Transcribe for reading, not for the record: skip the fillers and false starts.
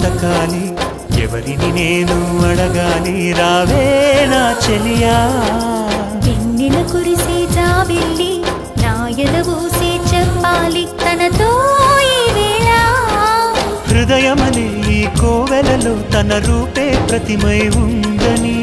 బతకాలి ఎవరిని నేను అడగాలి రావే నా చెలియా వెన్నెల కురిసే జాబిల్లి నా ఎదవూసే చెప్పాలి తనతో ఈ వేళ హృదయమనే ఈ కోవెలలో తన రూపే ప్రతిమై ఉందని